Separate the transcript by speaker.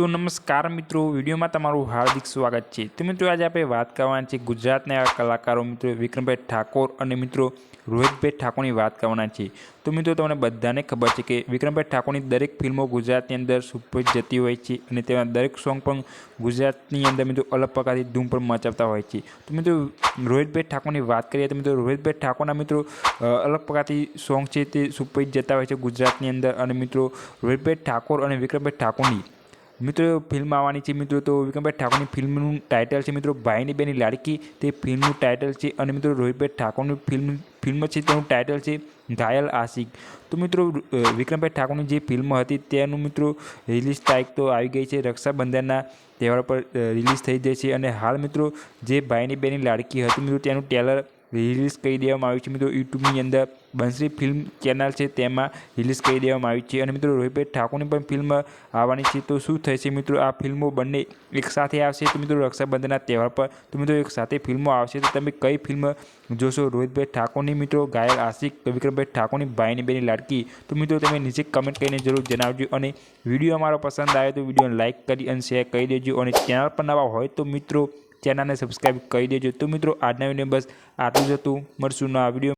Speaker 1: तो नमस्कार मित्रों, विडियो में तमारू हार्दिक स्वागत है। तो मित्रों आज आप बात करवानी है गुजरातना कलाकारों मित्रों विक्रमभाई ठाकोर और मित्रों रोहितभाई ठाकोर की बात करवाना है। तो मित्रों तमने बधाने खबर है कि विक्रमभाई ठाकोर की दरेक फिल्मों गुजरात अंदर सुपरहिट जती होय छे अने तेना दरेक सॉन्ग पण गुजरातनी अंदर मित्रों अलग प्रकारनी धूम पर मचावता होय छे। तो मित्रों रोहितभाई ठाकोर की बात करिए तो मित्रों रोहितभाई ठाकोरना मित्रों अलग प्रकारनी सॉन्ग है ते सुपरहिट जता होय छे गुजरातनी अंदर। और मित्रों रोहितभाई ठाकोर और विक्रमभाई ठाकोरनी मित्रों फिल्म आवानी है मित्रों। तो विक्रमभाई ठाकोर फिल्म टाइटल है मित्रों भाई बेनी लाड़की ते फिल्म टाइटल है। और मित्रों रोहितभाई ठाकोर फिल्म है तेनु टाइटल है घायल आशिक। तो मित्रों विक्रमभाई ठाकोर जी फिल्म थी तेनु मित्रों रिलीज तारीख तो आई गई है, रक्षाबंधन तहेवार पर रिलीज थी जाए। और हाल मित्रों जे भाई बेनी लाड़की थी मित्रों तेनु टेलर रिलीज कर देवामां आव्युं छे मित्रों। यूट्यूब अंदर बंसरी फिल्म चेनल है तेमां रिलीज कर देवामां आवी छे। और मित्रों रोहितभाई ठाकोर की फिल्म आवानी है। तो शू थशे मित्रों आ फिल्मों बंने एक साथ आवशे तो मित्रों रक्षाबंधन तहेवार पर तो मित्रों एक साथ फिल्मों आवशे तो तमे कई फिल्म जोशो रोहितभाई ठाकोर की मित्रों घायल आशिक, विक्रमभाई ठाकोर की भाई बेनी लाड़की। तो मित्रों तमे नीचे कमेंट करीने जरूर जणावजो। और विडियो अमारो पसंद आए तो विडियो लाइक करी अने शेर करी देजो। और चेनल पर नवा होय तो मित्रों चेनल ने सब्सक्राइब कर दीजिए। तो मित्रों आज विडियो बस आटलुं ज हतुं। मळीशुं नवा विडियो।